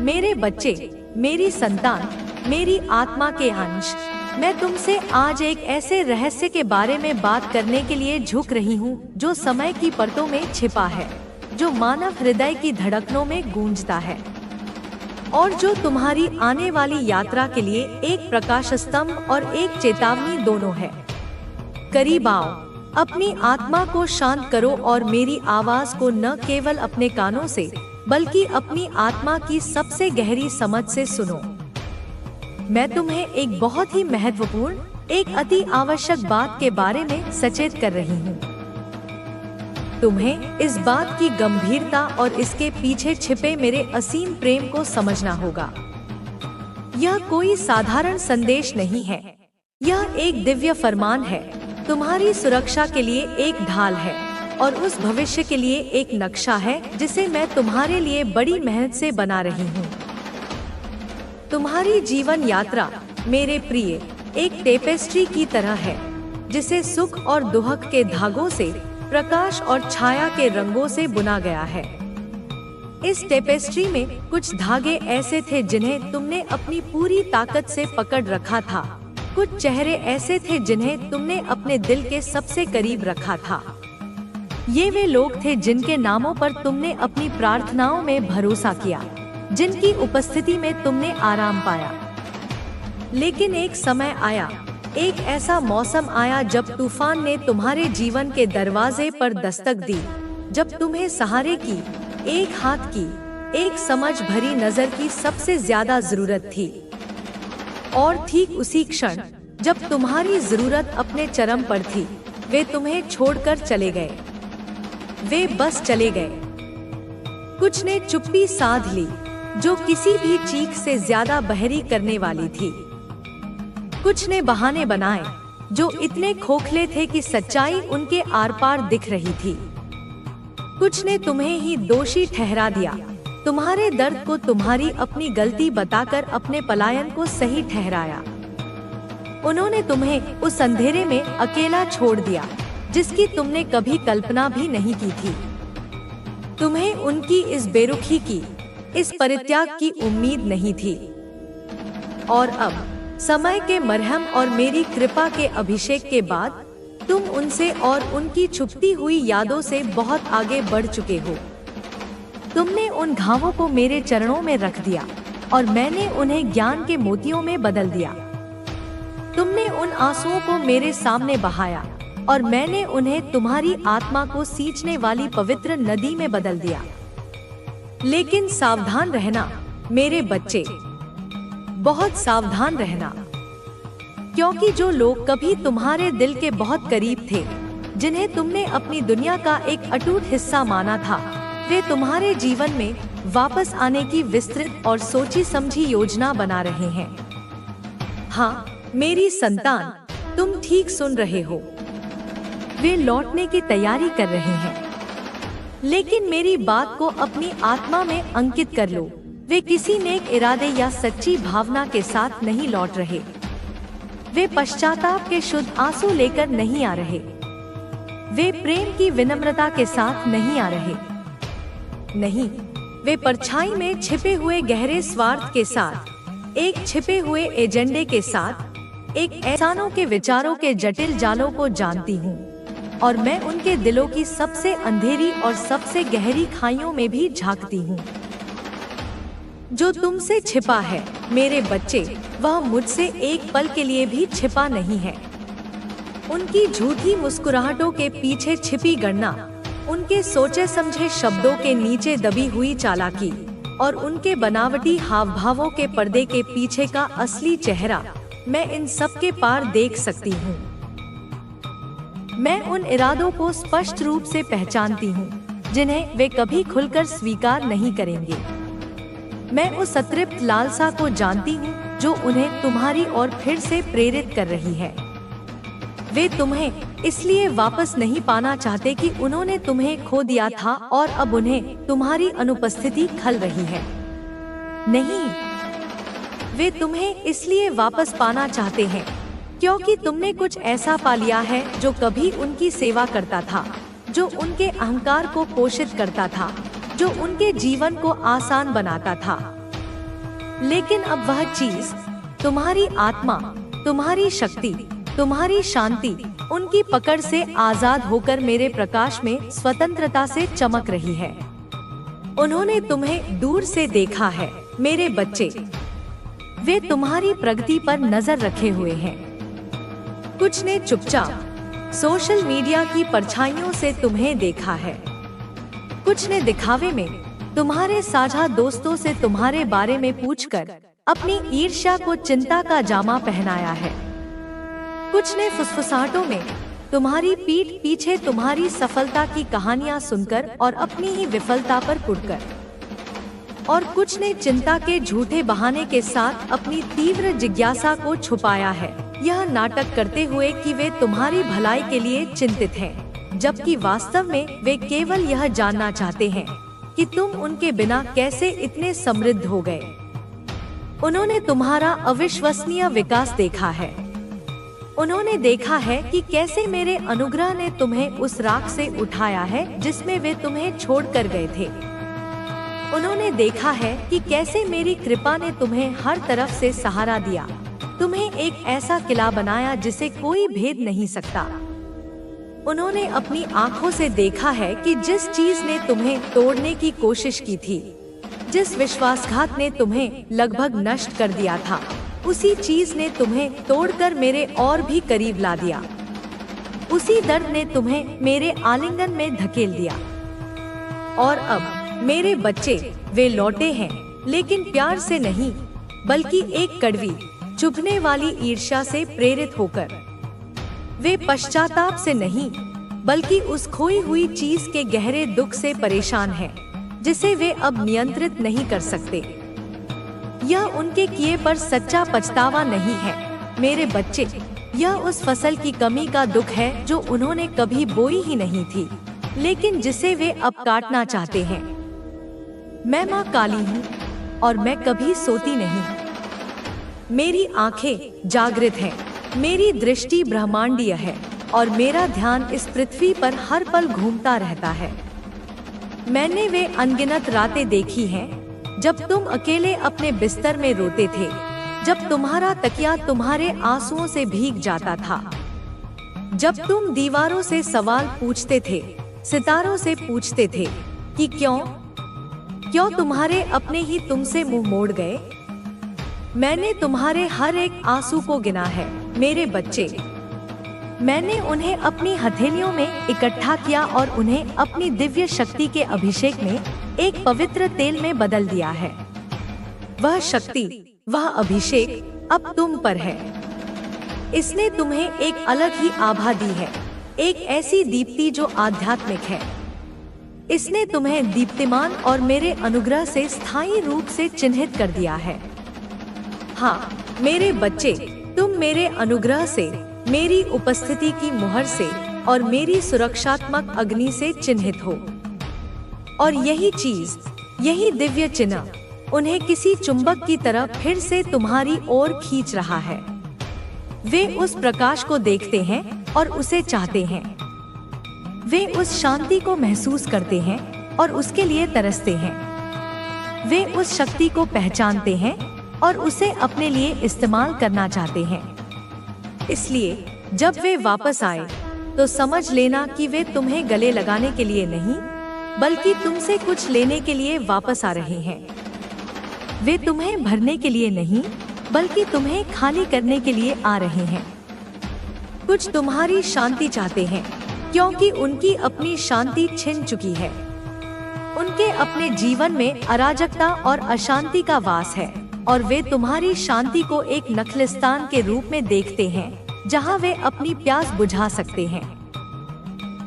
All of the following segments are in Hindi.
मेरे बच्चे, मेरी संतान, मेरी आत्मा के अंश, मैं तुमसे आज एक ऐसे रहस्य के बारे में बात करने के लिए झुक रही हूँ जो समय की परतों में छिपा है, जो मानव हृदय की धड़कनों में गूंजता है और जो तुम्हारी आने वाली यात्रा के लिए एक प्रकाश स्तंभ और एक चेतावनी दोनों है। करीब आओ, अपनी आत्मा को शांत करो और मेरी आवाज को न केवल अपने कानों से बल्कि अपनी आत्मा की सबसे गहरी समझ से सुनो। मैं तुम्हें एक बहुत ही महत्वपूर्ण, एक अति आवश्यक बात के बारे में सचेत कर रही हूँ। तुम्हें इस बात की गंभीरता और इसके पीछे छिपे मेरे असीम प्रेम को समझना होगा। यह कोई साधारण संदेश नहीं है, यह एक दिव्य फरमान है, तुम्हारी सुरक्षा के लिए एक ढाल है और उस भविष्य के लिए एक नक्शा है जिसे मैं तुम्हारे लिए बड़ी मेहनत से बना रही हूँ। तुम्हारी जीवन यात्रा, मेरे प्रिय, एक टेपेस्ट्री की तरह है जिसे सुख और दुख के धागों से, प्रकाश और छाया के रंगों से बुना गया है। इस टेपेस्ट्री में कुछ धागे ऐसे थे जिन्हें तुमने अपनी पूरी ताकत से पकड़ रखा था, कुछ चेहरे ऐसे थे जिन्हें तुमने अपने दिल के सबसे करीब रखा था। ये वे लोग थे जिनके नामों पर तुमने अपनी प्रार्थनाओं में भरोसा किया, जिनकी उपस्थिति में तुमने आराम पाया। लेकिन एक समय आया, एक ऐसा मौसम आया जब तूफान ने तुम्हारे जीवन के दरवाजे पर दस्तक दी, जब तुम्हें सहारे की, एक हाथ की, एक समझ भरी नजर की सबसे ज्यादा जरूरत थी। और ठीक उसी क्षण जब तुम्हारी जरूरत अपने चरम पर थी, वे तुम्हें छोड़कर चले गए। वे बस चले गए। कुछ ने चुप्पी साध ली जो किसी भी चीख से ज्यादा बहरी करने वाली थी। कुछ ने बहाने बनाए जो इतने खोखले थे कि सच्चाई उनके आर पार दिख रही थी। कुछ ने तुम्हें ही दोषी ठहरा दिया, तुम्हारे दर्द को तुम्हारी अपनी गलती बताकर अपने पलायन को सही ठहराया। उन्होंने तुम्हें उस अंधेरे में अकेला छोड़ दिया जिसकी तुमने कभी कल्पना भी नहीं की थी। तुम्हें उनकी इस बेरुखी की, इस परित्याग की उम्मीद नहीं थी। और अब समय के मरहम और मेरी कृपा के अभिषेक के बाद तुम उनसे और उनकी छुपती हुई यादों से बहुत आगे बढ़ चुके हो। तुमने उन घावों को मेरे चरणों में रख दिया और मैंने उन्हें ज्ञान के मोतियों में बदल दिया। तुमने उन आंसुओं को मेरे सामने बहाया और मैंने उन्हें तुम्हारी आत्मा को सींचने वाली पवित्र नदी में बदल दिया। लेकिन सावधान रहना मेरे बच्चे, बहुत सावधान रहना, क्योंकि जो लोग कभी तुम्हारे दिल के बहुत करीब थे, जिन्हें तुमने अपनी दुनिया का एक अटूट हिस्सा माना था, वे तुम्हारे जीवन में वापस आने की विस्तृत और सोची समझी योजना बना रहे हैं। हाँ मेरी संतान, तुम ठीक सुन रहे हो, वे लौटने की तैयारी कर रहे हैं। लेकिन मेरी बात को अपनी आत्मा में अंकित कर लो, वे किसी नेक इरादे या सच्ची भावना के साथ नहीं लौट रहे। वे पश्चाताप के शुद्ध आंसू लेकर नहीं आ रहे। वे प्रेम की विनम्रता के साथ नहीं आ रहे। नहीं, वे परछाई में छिपे हुए गहरे स्वार्थ के साथ, एक छिपे हुए एजेंडे के साथ, एक एहसानों के विचारों के जटिल जालों को जानती हूँ और मैं उनके दिलों की सबसे अंधेरी और सबसे गहरी खाइयों में भी झांकती हूँ। जो तुमसे छिपा है मेरे बच्चे, वह मुझसे एक पल के लिए भी छिपा नहीं है। उनकी झूठी मुस्कुराहटों के पीछे छिपी गणना, उनके सोचे समझे शब्दों के नीचे दबी हुई चालाकी और उनके बनावटी हाव भावों के पर्दे के पीछे का असली चेहरा, मैं इन सब के पार देख सकती हूँ। मैं उन इरादों को स्पष्ट रूप से पहचानती हूँ जिन्हें वे कभी खुलकर स्वीकार नहीं करेंगे। मैं उस अतृप्त लालसा को जानती हूँ जो उन्हें तुम्हारी ओर फिर से प्रेरित कर रही है। वे तुम्हें इसलिए वापस नहीं पाना चाहते कि उन्होंने तुम्हें खो दिया था और अब उन्हें तुम्हारी अनुपस्थिति खल रही है। नहीं, वे तुम्हें इसलिए वापस पाना चाहते हैं क्योंकि तुमने कुछ ऐसा पा लिया है जो कभी उनकी सेवा करता था, जो उनके अहंकार को पोषित करता था, जो उनके जीवन को आसान बनाता था। लेकिन अब वह चीज, तुम्हारी आत्मा, तुम्हारी शक्ति, तुम्हारी शांति, उनकी पकड़ से आजाद होकर मेरे प्रकाश में स्वतंत्रता से चमक रही है। उन्होंने तुम्हें दूर से देखा है मेरे बच्चे। वे तुम्हारी प्रगति पर नजर रखे हुए हैं। कुछ ने चुपचाप सोशल मीडिया की परछाइयों से तुम्हें देखा है। कुछ ने दिखावे में तुम्हारे साझा दोस्तों से तुम्हारे बारे में पूछकर अपनी ईर्ष्या को चिंता का जामा पहनाया है। कुछ ने फुसफुसाहटों में तुम्हारी पीठ पीछे तुम्हारी सफलता की कहानियां सुनकर और अपनी ही विफलता पर कुटकर, और कुछ ने चिंता के झूठे बहाने के साथ अपनी तीव्र जिज्ञासा को छुपाया है, यह नाटक करते हुए कि वे तुम्हारी भलाई के लिए चिंतित हैं, जबकि वास्तव में वे केवल यह जानना चाहते हैं कि तुम उनके बिना कैसे इतने समृद्ध हो गए। उन्होंने तुम्हारा अविश्वसनीय विकास देखा है। उन्होंने देखा है कि कैसे मेरे अनुग्रह ने तुम्हें उस राख से उठाया है जिसमें वे तुम्हें छोड़कर गए थे। उन्होंने देखा है कि कैसे मेरी कृपा ने तुम्हें हर तरफ से सहारा दिया, तुम्हें एक ऐसा किला बनाया जिसे कोई भेद नहीं सकता। उन्होंने अपनी आंखों से देखा है कि जिस चीज ने तुम्हें तोड़ने की कोशिश की थी, जिस विश्वासघात ने तुम्हें लगभग नष्ट कर दिया था, उसी चीज ने तुम्हें तोड़कर मेरे और भी करीब ला दिया। उसी दर्द ने तुम्हें मेरे आलिंगन में धकेल दिया। और अब मेरे बच्चे, वे लौटे हैं, लेकिन प्यार से नहीं, बल्कि एक कड़वी, चुभने वाली ईर्ष्या से प्रेरित होकर। वे पश्चाताप से नहीं, बल्कि उस खोई हुई चीज के गहरे दुख से परेशान हैं, जिसे वे अब नियंत्रित नहीं कर सकते। यह उनके किए पर सच्चा पछतावा नहीं है मेरे बच्चे, यह उस फसल की कमी का दुख है जो उन्होंने कभी बोई ही नहीं थी, लेकिन जिसे वे अब काटना चाहते हैं। मैं माँ काली हूँ और मैं कभी सोती नहीं। मेरी आंखें जागृत हैं, मेरी दृष्टि ब्रह्मांडीय है और मेरा ध्यान इस पृथ्वी पर हर पल घूमता रहता है। मैंने वे अनगिनत रातें देखी हैं जब तुम अकेले अपने बिस्तर में रोते थे, जब तुम्हारा तकिया तुम्हारे आंसुओं से भीग जाता था, जब तुम दीवारों से सवाल पूछते थे, सितारों से पूछते थे कि क्यों तुम्हारे अपने ही तुमसे मुंह मोड़ गए। मैंने तुम्हारे हर एक आंसू को गिना है मेरे बच्चे। मैंने उन्हें अपनी हथेलियों में इकट्ठा किया और उन्हें अपनी दिव्य शक्ति के अभिषेक में एक पवित्र तेल में बदल दिया है। वह शक्ति, वह अभिषेक अब तुम पर है। इसने तुम्हें एक अलग ही आभा दी है, एक ऐसी दीप्ति जो आध्यात्मिक है। इसने तुम्हें दीप्तिमान और मेरे अनुग्रह से स्थायी रूप से चिन्हित कर दिया है। हाँ मेरे बच्चे, तुम मेरे अनुग्रह से, मेरी उपस्थिति की मुहर से और मेरी सुरक्षात्मक अग्नि से चिन्हित हो। और यही चीज, यही दिव्य चिन्ह उन्हें किसी चुंबक की तरह फिर से तुम्हारी ओर खींच रहा है। वे उस प्रकाश को देखते हैं और उसे चाहते हैं। वे उस शांति को महसूस करते हैं और उसके लिए तरसते हैं। वे उस शक्ति को पहचानते हैं और उसे अपने लिए इस्तेमाल करना चाहते हैं। इसलिए जब वे वापस आए तो समझ लेना कि वे तुम्हें गले लगाने के लिए नहीं, बल्कि तुमसे कुछ लेने के लिए वापस आ रहे हैं। वे तुम्हें भरने के लिए नहीं, बल्कि तुम्हें खाली करने के लिए आ रहे हैं। कुछ तुम्हारी शांति चाहते हैं, क्योंकि उनकी अपनी शांति छिन चुकी है। उनके अपने जीवन में अराजकता और अशांति का वास है और वे तुम्हारी शांति को एक नखलिस्तान के रूप में देखते हैं, जहां वे अपनी प्यास बुझा सकते हैं।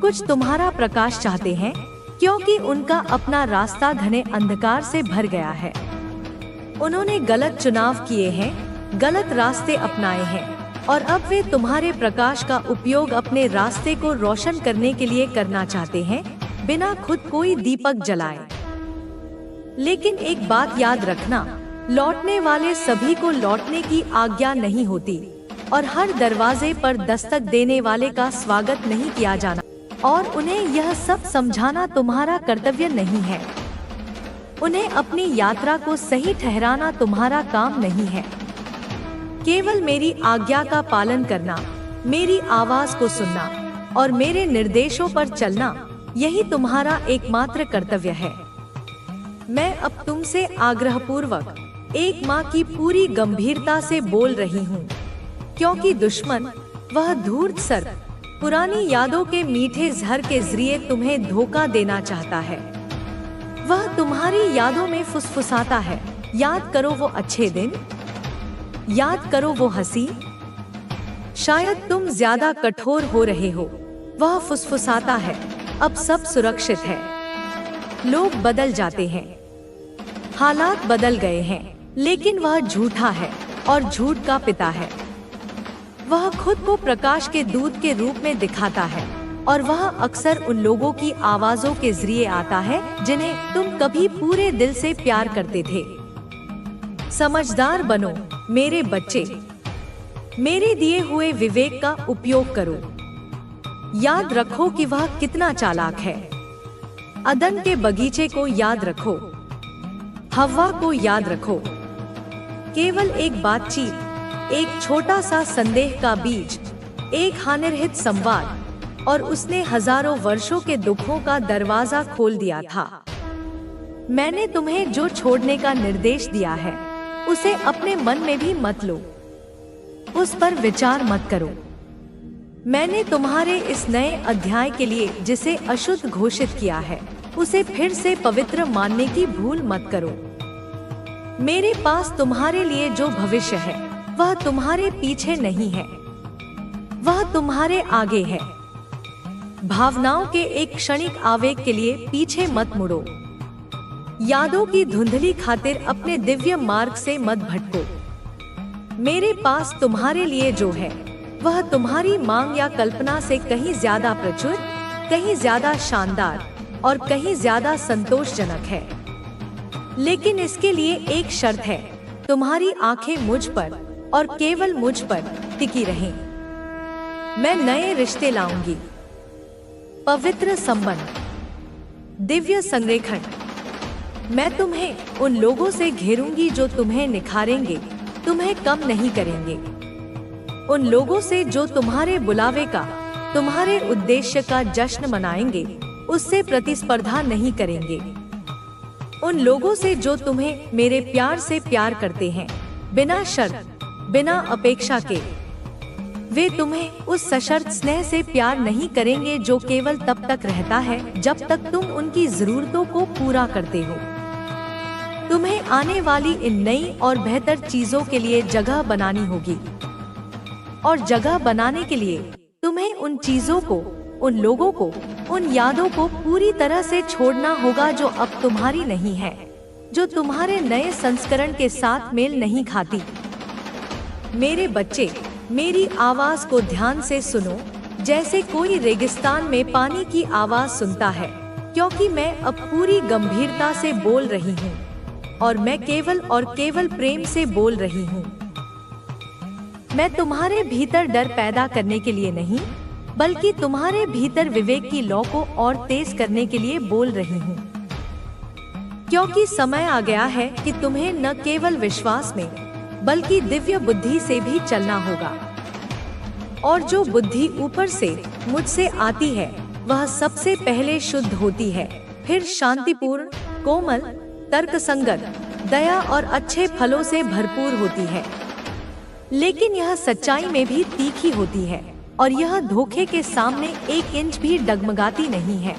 कुछ तुम्हारा प्रकाश चाहते हैं, क्योंकि उनका अपना रास्ता घने अंधकार से भर गया है। उन्होंने गलत चुनाव किए हैं, गलत रास्ते अपनाए हैं और अब वे तुम्हारे प्रकाश का उपयोग अपने रास्ते को रोशन करने के लिए करना चाहते हैं, बिना खुद कोई दीपक जलाए। लेकिन एक बात याद रखना, लौटने वाले सभी को लौटने की आज्ञा नहीं होती और हर दरवाजे पर दस्तक देने वाले का स्वागत नहीं किया जाना और उन्हें यह सब समझाना तुम्हारा कर्तव्य नहीं है। उन्हें अपनी यात्रा को सही ठहराना तुम्हारा काम नहीं है। केवल मेरी आज्ञा का पालन करना, मेरी आवाज को सुनना और मेरे निर्देशों पर चलना, यही तुम्हारा एकमात्र कर्तव्य है। मैं अब तुमसे आग्रहपूर्वक एक माँ की पूरी गंभीरता से बोल रही हूँ, क्योंकि दुश्मन, वह धूर्त सर्प, पुरानी यादों के मीठे जहर के जरिए तुम्हें धोखा देना चाहता है। वह तुम्हारी यादों में फुसफुसाता है, याद करो वो अच्छे दिन, याद करो वो हंसी। शायद तुम ज्यादा कठोर हो रहे हो, वह फुसफुसाता है, अब सब सुरक्षित है। लोग बदल जाते हैं, हालात बदल गए हैं, लेकिन वह झूठा है और झूठ का पिता है। वह खुद को प्रकाश के दूत के रूप में दिखाता है और वह अक्सर उन लोगों की आवाजों के जरिए आता है जिन्हें तुम कभी पूरे दिल से प्यार करते थे। समझदार बनो मेरे बच्चे, मेरे दिए हुए विवेक का उपयोग करो। याद रखो कि वह कितना चालाक है। अदन के बगीचे को याद रखो, हव्वा को याद रखो। केवल एक बातचीत, एक छोटा सा संदेह का बीज, एक हानिरहित संवाद, और उसने हजारों वर्षों के दुखों का दरवाजा खोल दिया था। मैंने तुम्हें जो छोड़ने का निर्देश दिया है, उसे अपने मन में भी मत लो, उस पर विचार मत करो। मैंने तुम्हारे इस नए अध्याय के लिए जिसे अशुद्ध घोषित किया है, उसे फिर से पवित्र मानने की भूल मत करो। मेरे पास तुम्हारे लिए जो भविष्य है, वह तुम्हारे पीछे नहीं है, वह तुम्हारे आगे है। भावनाओं के एक क्षणिक आवेग के लिए पीछे मत मुड़ो। यादों की धुंधली खातिर अपने दिव्य मार्ग से मत भटको। मेरे पास तुम्हारे लिए जो है, वह तुम्हारी मांग या कल्पना से कहीं ज्यादा प्रचुर, कहीं ज्यादा शानदार और कहीं ज्यादा संतोषजनक है। लेकिन इसके लिए एक शर्त है, तुम्हारी आंखें मुझ पर और केवल मुझ पर टिकी रहें। मैं नए रिश्ते लाऊंगी, पवित्र संबंध, दिव्य संरेखण। मैं तुम्हें उन लोगों से घेरूंगी जो तुम्हें निखारेंगे, तुम्हें कम नहीं करेंगे। उन लोगों से जो तुम्हारे बुलावे का, तुम्हारे उद्देश्य का जश्न मनाएंगे, उससे प्रतिस्पर्धा नहीं करेंगे। उन लोगों से जो तुम्हें मेरे प्यार से प्यार करते हैं, बिना शर्त, बिना अपेक्षा के। वे तुम्हें उस सशर्त स्नेह से प्यार नहीं करेंगे जो केवल तब तक रहता है जब तक तुम उनकी जरूरतों को पूरा करते हो। तुम्हें आने वाली इन नई और बेहतर चीजों के लिए जगह बनानी होगी, और जगह बनाने के लिए तुम्हें उन चीजों को, उन लोगों को, उन यादों को पूरी तरह से छोड़ना होगा जो अब तुम्हारी नहीं है, जो तुम्हारे नए संस्करण के साथ मेल नहीं खाती। मेरे बच्चे, मेरी आवाज को ध्यान से सुनो, जैसे कोई रेगिस्तान में पानी की आवाज सुनता है, क्योंकि मैं अब पूरी गंभीरता से बोल रही हूँ और मैं केवल और केवल प्रेम से बोल रही हूँ। मैं तुम्हारे भीतर डर पैदा करने के लिए नहीं, बल्कि तुम्हारे भीतर विवेक की लौ को और तेज करने के लिए बोल रही हूँ। क्योंकि समय आ गया है कि तुम्हें न केवल विश्वास में, बल्कि दिव्य बुद्धि से भी चलना होगा। और जो बुद्धि ऊपर से मुझसे आती है, वह सबसे पहले शुद्ध होती है, फिर शांतिपूर्ण, कोमल, तर्कसंगत, दया और अच्छे फलों से भरपूर होती है। लेकिन यह सच्चाई में भी तीखी होती है, और यह धोखे के सामने 1 इंच भी डगमगाती नहीं है।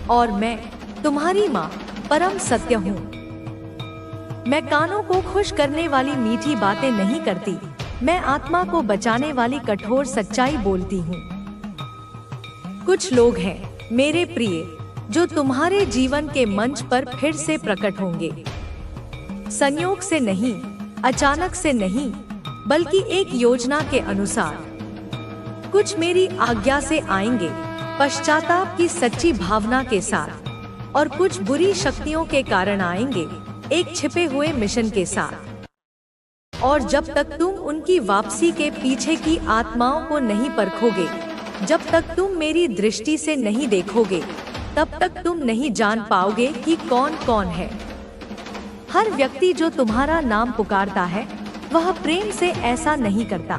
और मैं, तुम्हारी माँ, परम सत्य हूँ। मैं कानों को खुश करने वाली मीठी बातें नहीं करती, मैं आत्मा को बचाने वाली कठोर सच्चाई बोलती हूँ। कुछ लोग हैं मेरे प्रिय, जो तुम्हारे जीवन के मंच पर फिर से प्रकट होंगे। संयोग से नहीं, अचानक से नहीं, बल्कि एक योजना के अनुसार। कुछ मेरी आज्ञा से आएंगे, पश्चाताप की सच्ची भावना के साथ, और कुछ बुरी शक्तियों के कारण आएंगे, एक छिपे हुए मिशन के साथ। और जब तक तुम उनकी वापसी के पीछे की आत्माओं को नहीं परखोगे, जब तक तुम मेरी दृष्टि से नहीं देखोगे, तब तक तुम नहीं जान पाओगे कि कौन कौन है। हर व्यक्ति जो तुम्हारा नाम पुकारता है वह प्रेम से ऐसा नहीं करता।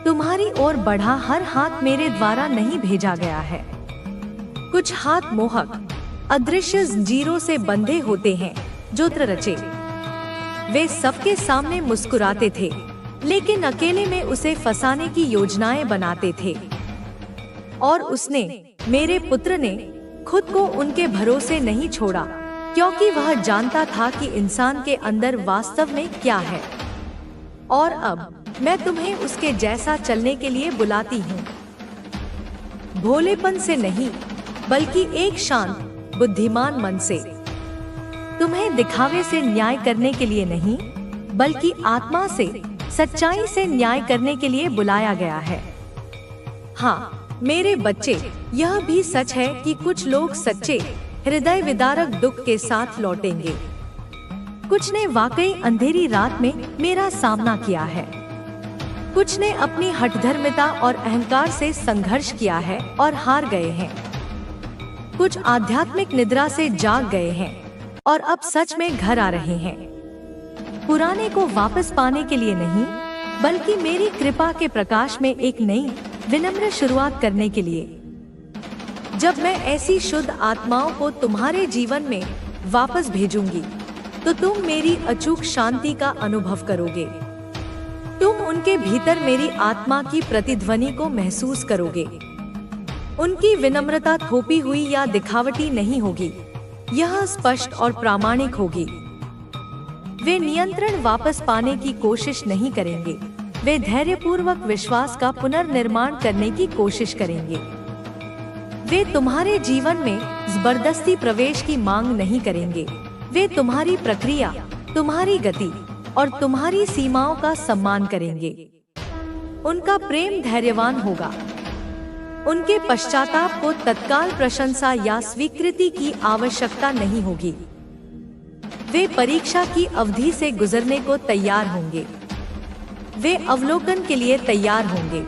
तुम्हारी ओर बढ़ा हर हाथ मेरे द्वारा नहीं भेजा गया है। कुछ हाथ मोहक अदृश्य जंजीरों से बंधे होते हैं जो रचे। वे सबके सामने मुस्कुराते थे, लेकिन अकेले में उसे फंसाने की योजनाएं बनाते थे। और उसने, मेरे पुत्र ने, खुद को उनके भरोसे नहीं छोड़ा, क्योंकि वह जानता था कि इंसान के अंदर वास्तव में क्या है। और अब मैं तुम्हें उसके जैसा चलने के लिए बुलाती हूँ। भोलेपन से नहीं, बल्कि एक शांत बुद्धिमान मन से। तुम्हें दिखावे से न्याय करने के लिए नहीं, बल्कि आत्मा से, सच्चाई से न्याय करने के लिए बुलाया गया है। हाँ मेरे बच्चे, यह भी सच है कि कुछ लोग सच्चे हृदय विदारक दुख के साथ लौटेंगे। कुछ ने वाकई अंधेरी रात में मेरा सामना किया है। कुछ ने अपनी हठधर्मिता और अहंकार से संघर्ष किया है और हार गए हैं। कुछ आध्यात्मिक निद्रा से जाग गए हैं और अब सच में घर आ रहे हैं। पुराने को वापस पाने के लिए नहीं, बल्कि मेरी कृपा के प्रकाश में एक नई विनम्र शुरुआत करने के लिए। जब मैं ऐसी शुद्ध आत्माओं को तुम्हारे जीवन में वापस भेजूंगी, तो तुम मेरी अचूक शांति का अनुभव करोगे। तुम उनके भीतर मेरी आत्मा की प्रतिध्वनि को महसूस करोगे। उनकी विनम्रता थोपी हुई या दिखावटी नहीं होगी, यह स्पष्ट और प्रामाणिक होगी। वे नियंत्रण वापस पाने की कोशिश नहीं करेंगे, वे धैर्यपूर्वक विश्वास का पुनर्निर्माण करने की कोशिश करेंगे। वे तुम्हारे जीवन में जबरदस्ती प्रवेश की मांग नहीं करेंगे। वे तुम्हारी प्रक्रिया, तुम्हारी गति और तुम्हारी सीमाओं का सम्मान करेंगे। उनका प्रेम धैर्यवान होगा। उनके पश्चाताप को तत्काल प्रशंसा या स्वीकृति की आवश्यकता नहीं होगी। वे परीक्षा की अवधि से गुजरने को तैयार होंगे। वे अवलोकन के लिए तैयार होंगे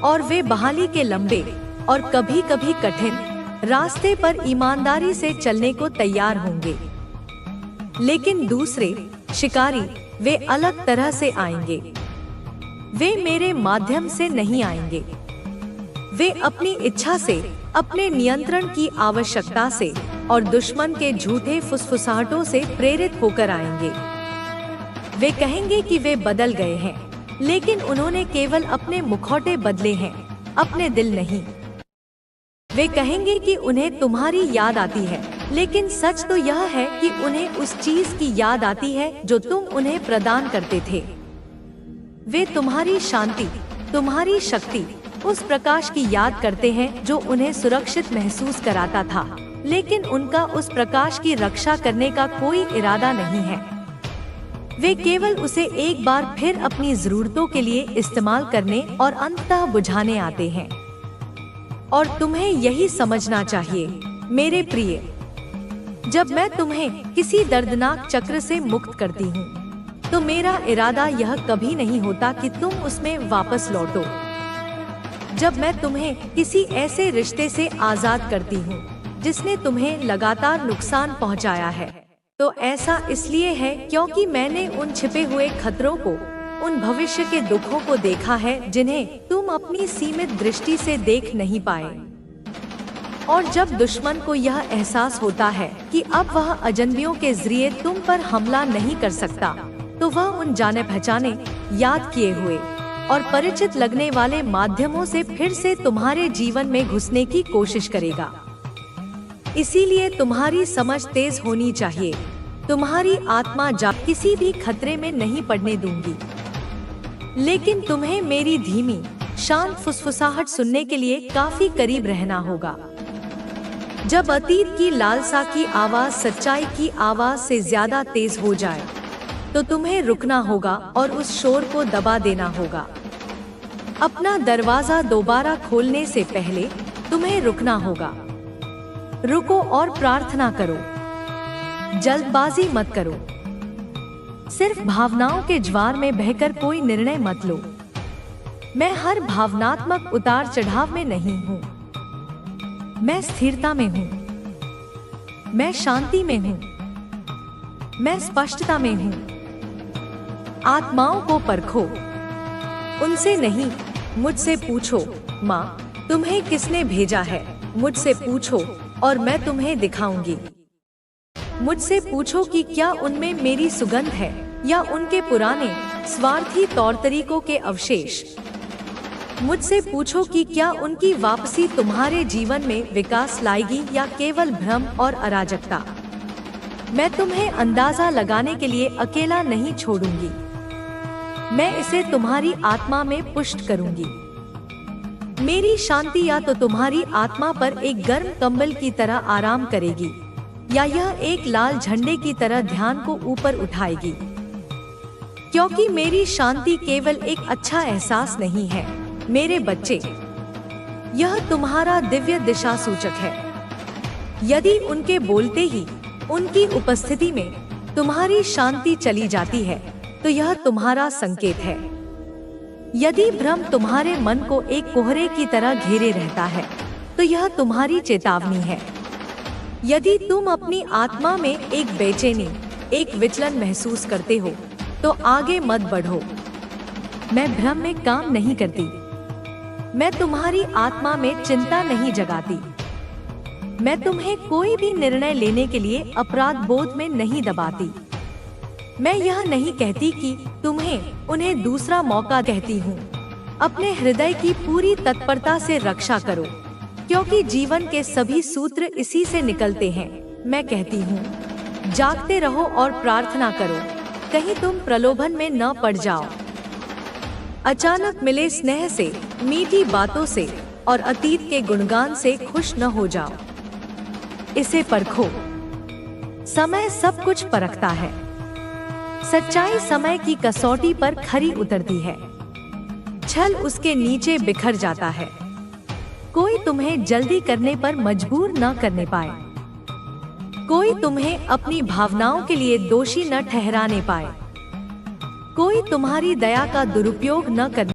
और वे बहाली के लंबे और कभी-कभी कठिन रास्ते पर ईमानदारी से चलने को तैयार होंगे। लेकिन दूसरे शिकारी, वे अलग तरह से आएंगे। वे मेरे माध्यम से नहीं आएंगे। वे अपनी इच्छा से, अपने नियंत्रण की आवश्यकता से और दुश्मन के झूठे फुसफुसाहटों से प्रेरित होकर आएंगे। वे कहेंगे कि वे बदल गए हैं, लेकिन उन्होंने केवल अपने मुखौटे बदले हैं, अपने दिल नहीं। वे कहेंगे कि उन्हें तुम्हारी याद आती है, लेकिन सच तो यह है कि उन्हें उस चीज की याद आती है जो तुम उन्हें प्रदान करते थे। वे तुम्हारी शांति, तुम्हारी शक्ति, उस प्रकाश की याद करते हैं जो उन्हें सुरक्षित महसूस कराता था, लेकिन उनका उस प्रकाश की रक्षा करने का कोई इरादा नहीं है। वे केवल उसे एक बार फिर अपनी जरूरतों के लिए इस्तेमाल करने और अंततः बुझाने आते हैं। और तुम्हें यही समझना चाहिए मेरे प्रिय, जब मैं तुम्हें किसी दर्दनाक चक्र से मुक्त करती हूँ, तो मेरा इरादा यह कभी नहीं होता कि तुम उसमें वापस लौटो। जब मैं तुम्हें किसी ऐसे रिश्ते से आजाद करती हूँ जिसने तुम्हें लगातार नुकसान पहुँचाया है, तो ऐसा इसलिए है क्योंकि मैंने उन छिपे हुए खतरों को, उन भविष्य के दुखों को देखा है जिन्हें तुम अपनी सीमित दृष्टि से देख नहीं पाए। और जब दुश्मन को यह एहसास होता है कि अब वह अजनबियों के जरिए तुम पर हमला नहीं कर सकता, तो वह उन जाने पहचाने, याद किए हुए और परिचित लगने वाले माध्यमों से फिर से तुम्हारे जीवन में घुसने की कोशिश करेगा। इसीलिए तुम्हारी समझ तेज होनी चाहिए। तुम्हारी आत्मा जब किसी भी खतरे में नहीं पड़ने दूंगी, लेकिन तुम्हें मेरी धीमी, शांत फुसफुसाहट सुनने के लिए काफी करीब रहना होगा। जब अतीत की लालसा की आवाज सच्चाई की आवाज से ज्यादा तेज हो जाए, तो तुम्हें रुकना होगा और उस शोर को दबा देना होगा। अपना दरवाजा दोबारा खोलने से पहले तुम्हें रुकना होगा। रुको और प्रार्थना करो। जल्दबाजी मत करो। सिर्फ भावनाओं के ज्वार में बहकर कोई निर्णय मत लो। मैं हर भावनात्मक उतार चढ़ाव में नहीं हूँ। मैं स्थिरता में हूँ, मैं शांति में हूँ, मैं स्पष्टता में हूँ। आत्माओं को परखो, उनसे नहीं, मुझसे पूछो। माँ, तुम्हें किसने भेजा है? मुझसे पूछो और मैं तुम्हें दिखाऊंगी। मुझसे पूछो कि क्या उनमें मेरी सुगंध है या उनके पुराने स्वार्थी तौर तरीकों के अवशेष। मुझसे पूछो कि क्या उनकी वापसी तुम्हारे जीवन में विकास लाएगी या केवल भ्रम और अराजकता। मैं तुम्हें अंदाजा लगाने के लिए अकेला नहीं छोड़ूंगी, मैं इसे तुम्हारी आत्मा में पुष्ट करूंगी। मेरी शांति या तो तुम्हारी आत्मा पर एक गर्म कंबल की तरह आराम करेगी या यह एक लाल झंडे की तरह ध्यान को ऊपर उठाएगी। क्योंकि मेरी शांति केवल एक अच्छा एहसास नहीं है मेरे बच्चे, यह तुम्हारा दिव्य दिशा सूचक है। यदि उनके बोलते ही, उनकी उपस्थिति में तुम्हारी शांति चली जाती है तो यह तुम्हारा संकेत है। यदि भ्रम तुम्हारे मन को एक कोहरे की तरह घेरे रहता है तो यह तुम्हारी चेतावनी है। यदि तुम अपनी आत्मा में एक बेचैनी, एक विचलन महसूस करते हो तो आगे मत बढ़ो। मैं भ्रम में काम नहीं करती, मैं तुम्हारी आत्मा में चिंता नहीं जगाती। मैं तुम्हें कोई भी निर्णय लेने के लिए अपराध बोध में नहीं दबाती। मैं यह नहीं कहती कि तुम्हें उन्हें दूसरा मौका कहती हूँ। अपने हृदय की पूरी तत्परता से रक्षा करो, क्योंकि जीवन के सभी सूत्र इसी से निकलते हैं। मैं कहती हूँ, जागते रहो और प्रार्थना करो, कहीं तुम प्रलोभन में न पड़ जाओ। अचानक मिले स्नेह से, मीठी बातों से और अतीत के गुणगान से खुश न हो जाओ। इसे परखो, समय सब कुछ परखता है। सच्चाई समय की कसौटी पर खरी उतरती है, छल उसके नीचे बिखर जाता है। कोई तुम्हें जल्दी करने पर मजबूर न करने पाए, कोई तुम्हें अपनी भावनाओं के लिए दोषी न ठहराने पाए, कोई तुम्हारी दया का दुरुपयोग न करने